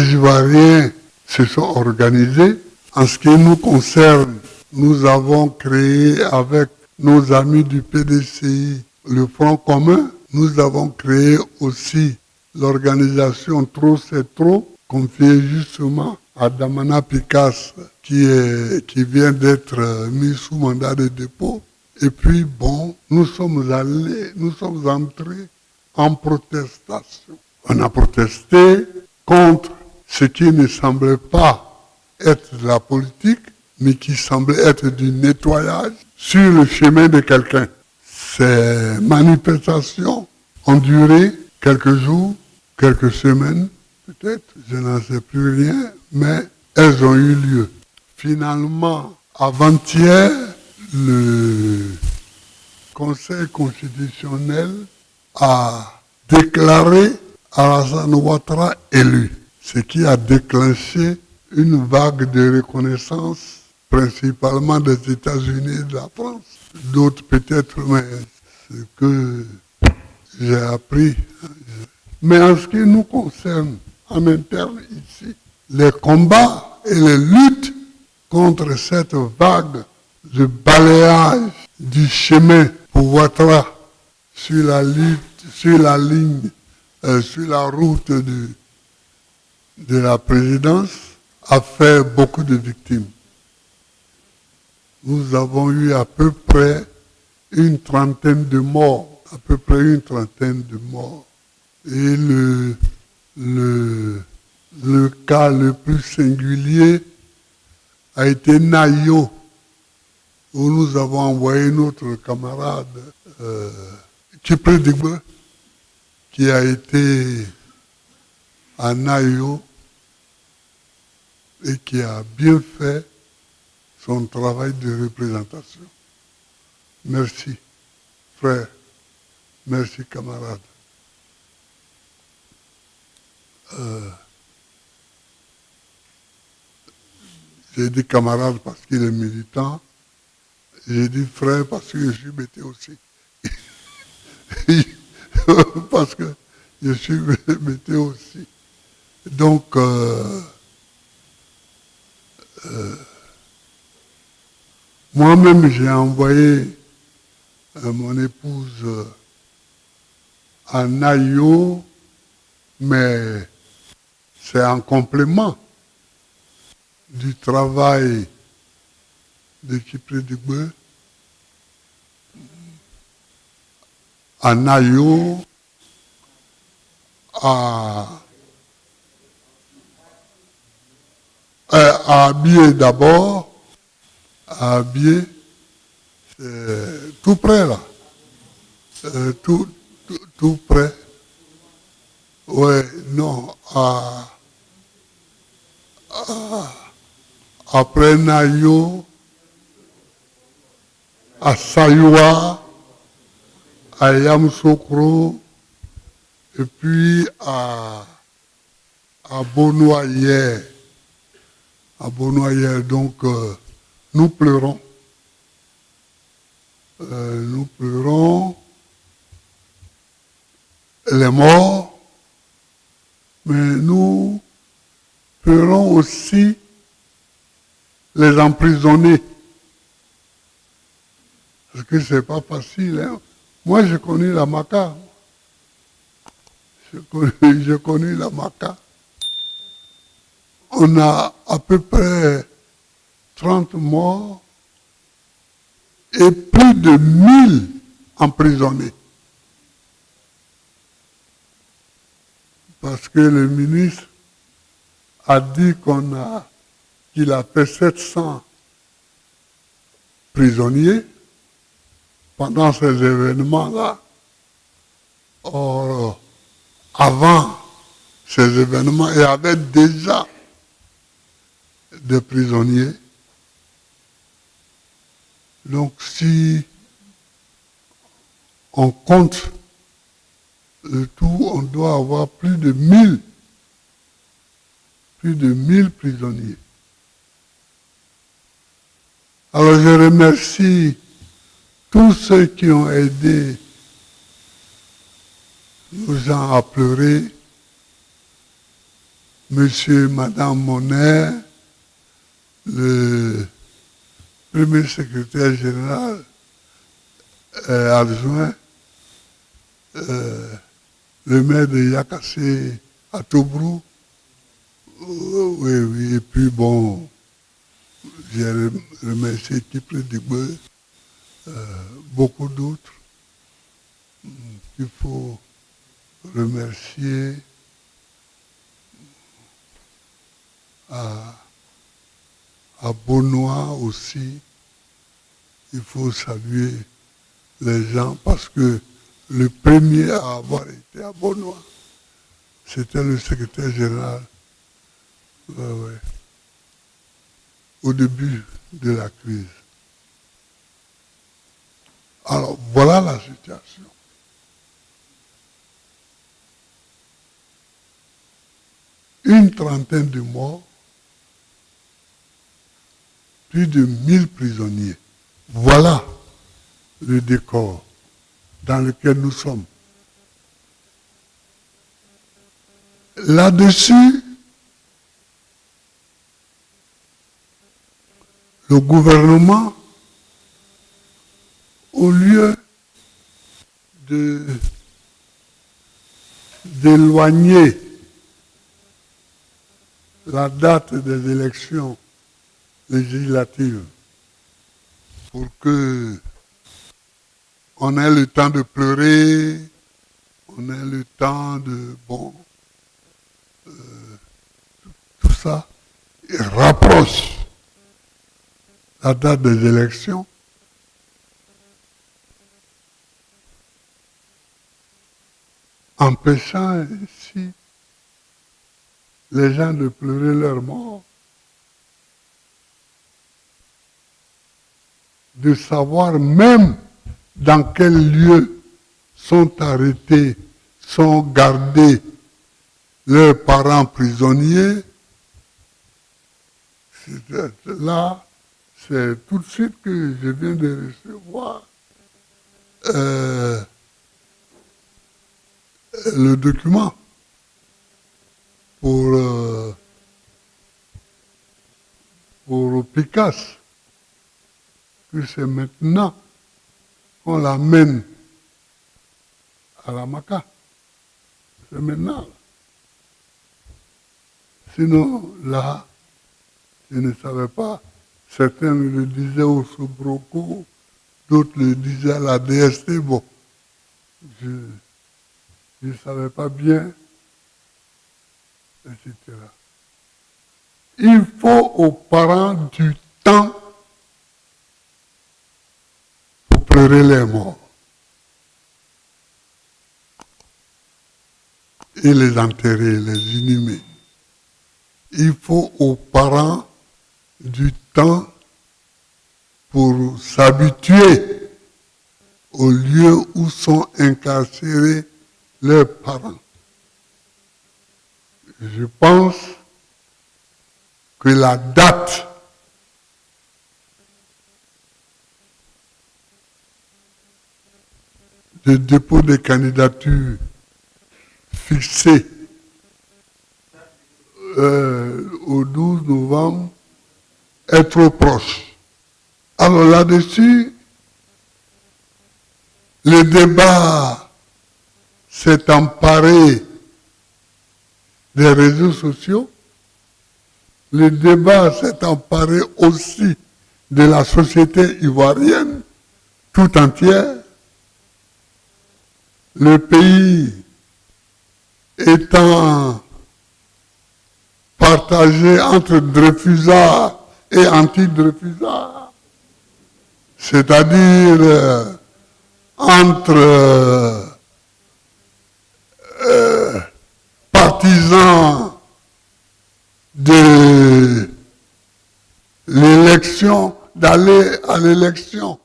les Ivoiriens se sont organisés. En ce qui nous concerne, nous avons créé avec nos amis du PDCI le Front commun. Nous avons créé aussi l'organisation Trop c'est trop, confiée justement à Damana Picasse, qui vient d'être mis sous mandat de dépôt. Et puis, bon, nous sommes entrés en protestation. On a protesté contre ce qui ne semblait pas être de la politique, mais qui semblait être du nettoyage sur le chemin de quelqu'un. Ces manifestations ont duré quelques jours, quelques semaines, peut-être, je n'en sais plus rien, mais elles ont eu lieu. Finalement, avant-hier, le Conseil constitutionnel a déclaré Alassane Ouattara élu, ce qui a déclenché une vague de reconnaissance, principalement des États-Unis et de la France. D'autres peut-être, mais ce que j'ai appris. Mais en ce qui nous concerne, en interne ici, les combats et les luttes contre cette vague de balayage du chemin pour Ouattara sur la route de la présidence a fait beaucoup de victimes. Nous avons eu à peu près une trentaine de morts. Et le cas le plus singulier a été Nayo, où nous avons envoyé notre camarade Tchipré Digbe, qui a été à Nayo et qui a bien fait son travail de représentation. Merci, frère. Merci, camarade. J'ai dit camarade parce qu'il est militant. J'ai dit frère parce que je suis bêté aussi. Parce que je suis bêté aussi. Donc, moi-même, j'ai envoyé mon épouse à Nayo, mais c'est en complément du travail de Tchipré Digbe à Nayo, à Abié d'abord, à Abié, c'est tout près là, tout près. Ouais, non, après Nayo, à Sayoua, à Yamoussoukro, et puis à Bonoyer. À Bonoyer, donc nous pleurons. Nous pleurons les morts, mais nous pleurons aussi les emprisonnés. Parce que c'est pas facile. Hein? Moi, j'ai connu la Maca. J'ai connu la Maca. On a à peu près 30 morts et plus de 1000 emprisonnés. Parce que le ministre a dit qu'il a fait 700 prisonniers pendant ces événements-là. Or, avant ces événements, il y avait déjà des prisonniers. Donc, si on compte le tout, on doit avoir plus de 1000 prisonniers. Alors, je remercie tous ceux qui ont aidé nos gens à pleurer. Monsieur, Madame Monet, le premier secrétaire général adjoint, le maire de Yakassé à Tobrou, oui, et puis bon, j'ai remercié Kipré Digbe, beaucoup d'autres qu'il faut remercier à Beaunois aussi. Il faut saluer les gens parce que le premier à avoir été à Beaunois, c'était le secrétaire général au début de la crise. Alors voilà la situation. Une trentaine de morts, plus de 1000 prisonniers. Voilà le décor dans lequel nous sommes. Là-dessus, le gouvernement, au lieu d'éloigner la date des élections législatives pour que on ait le temps de pleurer, on ait le temps de, tout ça, il rapproche la date des élections, empêchant ainsi les gens de pleurer leur mort, de savoir même dans quel lieu sont arrêtés, sont gardés leurs parents prisonniers. Là, c'est tout de suite que je viens de recevoir le document pour Picasso, que c'est maintenant qu'on l'amène à la Maca. C'est maintenant. Sinon, là, je ne savais pas. Certains le disaient au Soubroco, d'autres le disaient à la DST. Bon, je ne savais pas bien, etc. Il faut aux parents du temps pour pleurer les morts et les enterrer, les inhumer. Il faut aux parents du temps pour s'habituer au lieu où sont incarcérés leurs parents. Je pense que la date de dépôt des candidatures fixée au 12 novembre est trop proche. Alors là-dessus, le débat s'est emparé des réseaux sociaux, le débat s'est emparé aussi de la société ivoirienne tout entière. Le pays étant partagé entre Dreyfusards et anti-Dreyfusards, c'est-à-dire entre partisans de l'élection, d'aller à l'élection.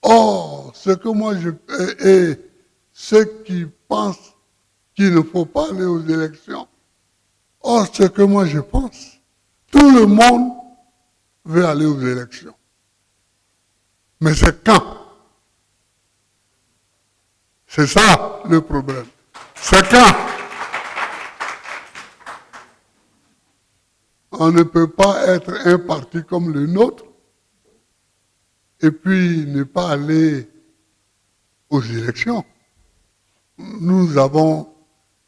Or, ce que moi et ceux qui pensent qu'il ne faut pas aller aux élections, or, ce que moi je pense, tout le monde veut aller aux élections. Mais c'est quand? C'est ça le problème. C'est quand on ne peut pas être un parti comme le nôtre et puis ne pas aller aux élections. Nous avons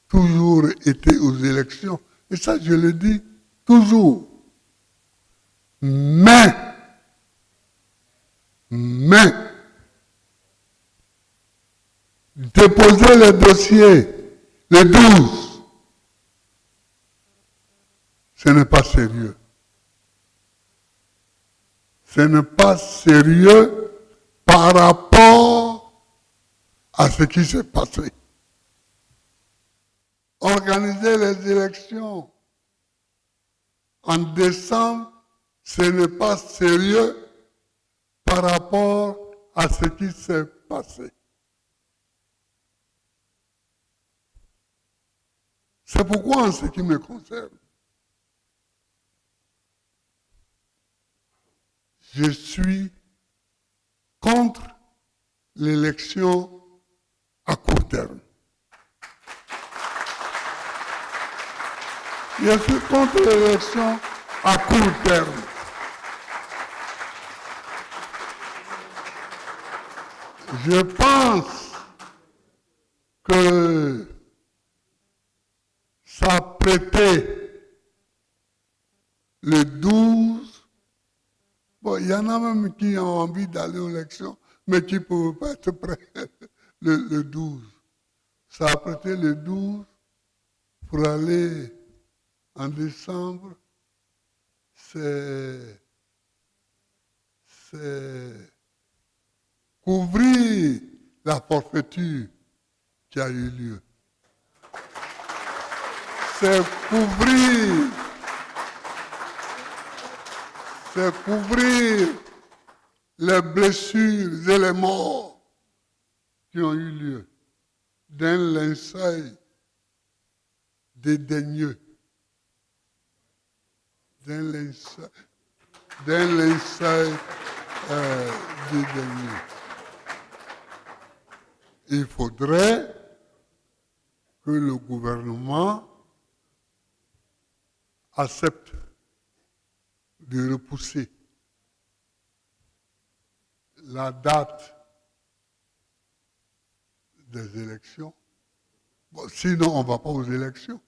toujours été aux élections. Et ça, je le dis toujours. Mais, déposer le dossier le 12, ce n'est pas sérieux. Ce n'est pas sérieux par rapport à ce qui s'est passé. Organiser les élections en décembre, ce n'est pas sérieux par rapport à ce qui s'est passé. C'est pourquoi, en ce qui me concerne, je suis contre l'élection à court terme. Je suis contre l'élection à court terme. Je pense que s'apprêter le 12, bon, il y en a même qui ont envie d'aller aux élections, mais qui ne peuvent pas être prêts le 12. S'apprêter le 12 pour aller en décembre, c'est couvrir la forfaiture qui a eu lieu. C'est couvrir les blessures et les morts qui ont eu lieu d'un linceul dédaigneux, d'un linceul dédaigneux. Il faudrait que le gouvernement accepte de repousser la date des élections. Bon, sinon, on ne va pas aux élections.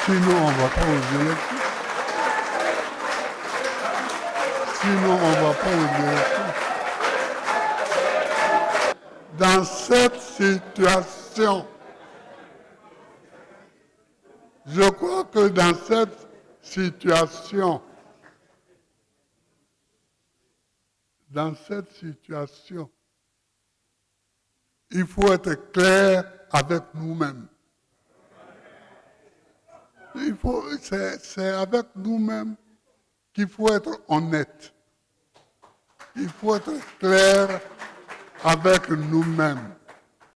Sinon, on ne va pas aux élections. Sinon, on ne va pas aux élections. Dans cette situation, je crois que dans cette situation, il faut être clair avec nous-mêmes. C'est avec nous-mêmes qu'il faut être honnête. Il faut être clair avec nous-mêmes.